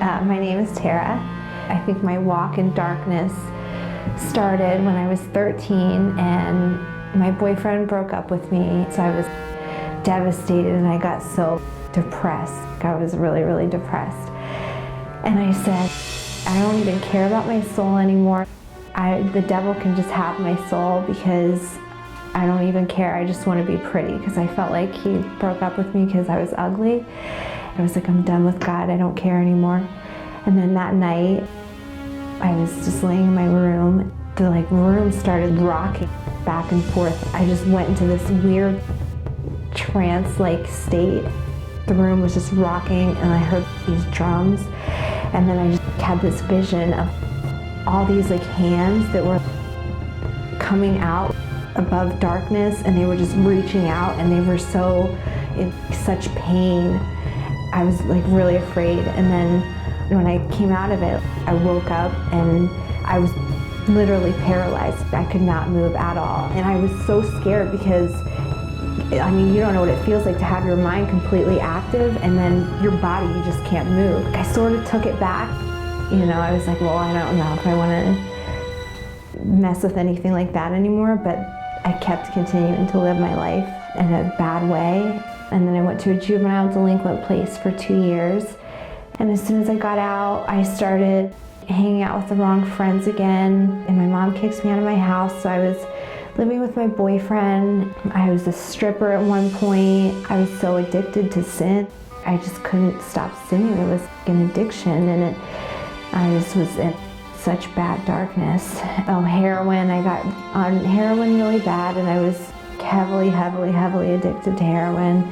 My name is Tara. I think my walk in darkness started when I was 13 and my boyfriend broke up with me. So I was devastated and I got so depressed. I was really, really depressed. And I said, I don't even care about my soul anymore. The devil can just have my soul because I don't even care. I just want to be pretty, because I felt like he broke up with me because I was ugly. I was like, I'm done with God. I don't care anymore. And then that night, I was just laying in my room. The room started rocking back and forth. I just went into this weird trance-like state. The room was just rocking and I heard these drums. And then I just had this vision of all these hands that were coming out above darkness, and they were just reaching out, and they were so in such pain. I was really afraid. And then when I came out of it, I woke up and I was literally paralyzed. I could not move at all. And I was so scared because, you don't know what it feels like to have your mind completely active and then your body, you just can't move. I sort of took it back. I was like, well, I don't know if I want to mess with anything like that anymore, but I kept continuing to live my life in a bad way. And then I went to a juvenile delinquent place for 2 years. And as soon as I got out, I started hanging out with the wrong friends again. And my mom kicks me out of my house, so I was living with my boyfriend. I was a stripper at one point. I was so addicted to sin. I just couldn't stop sinning. It was an addiction, and I just was in such bad darkness. Heroin. I got on heroin really bad, and I was heavily addicted to heroin.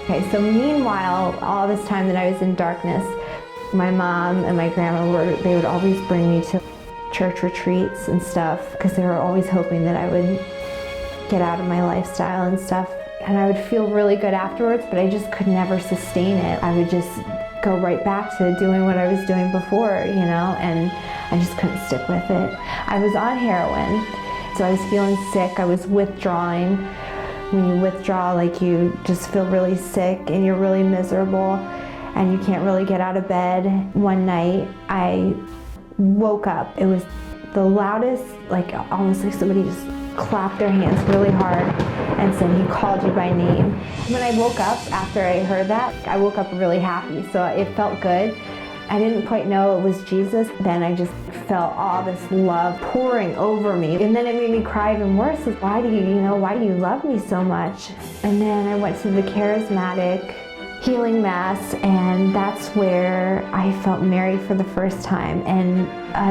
Okay, so meanwhile, all this time that I was in darkness, my mom and my grandma they would always bring me to church retreats and stuff, because they were always hoping that I would get out of my lifestyle and stuff. And I would feel really good afterwards, but I just could never sustain it. I would just go right back to doing what I was doing before, and I just couldn't stick with it. I was on heroin, so I was feeling sick. I was withdrawing. When you withdraw, you just feel really sick and you're really miserable and you can't really get out of bed. One night, I woke up. It was the loudest, almost like somebody just clapped their hands really hard and said, he called you by name. When I woke up after I heard that, I woke up really happy, so it felt good. I didn't quite know it was Jesus. Then I just felt all this love pouring over me. And then it made me cry even worse. Why do you love me so much? And then I went to the charismatic healing mass, and that's where I felt married for the first time. And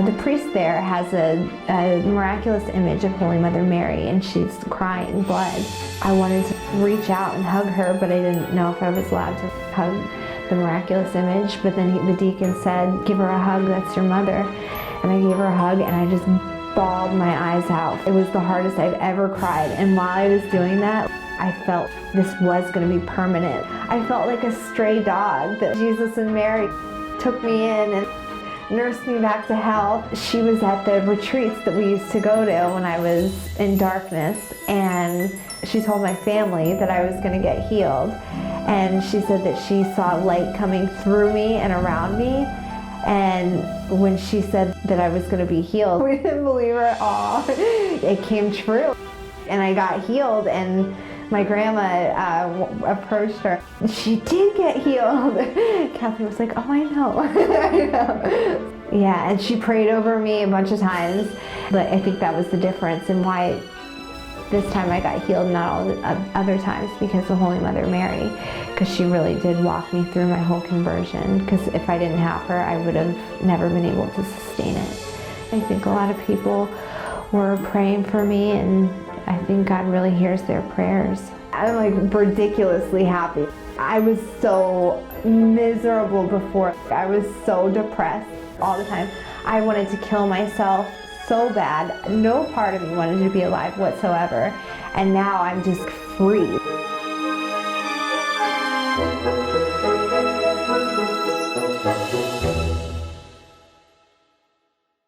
the priest there has a miraculous image of Holy Mother Mary, and she's crying blood. I wanted to reach out and hug her, but I didn't know if I was allowed to hug the miraculous image. But then the deacon said, give her a hug, that's your mother. And I gave her a hug, and I just bawled my eyes out. It was the hardest I've ever cried. And while I was doing that, I felt this was going to be permanent. I felt like a stray dog that Jesus and Mary took me in and nursed me back to health. She was at the retreats that we used to go to when I was in darkness, and she told my family that I was going to get healed. And she said that she saw light coming through me and around me. And when she said that I was going to be healed, we didn't believe her at all. It came true. And I got healed, and my grandma approached her. She did get healed. Kathleen was like, oh, I know. I know. Yeah, and she prayed over me a bunch of times. But I think that was the difference in why this time I got healed, not all the other times, because of Holy Mother Mary. Because she really did walk me through my whole conversion. Because if I didn't have her, I would have never been able to sustain it. I think a lot of people were praying for me, and I think God really hears their prayers. I'm ridiculously happy. I was so miserable before. I was so depressed all the time. I wanted to kill myself so bad. No part of me wanted to be alive whatsoever. And now I'm just free.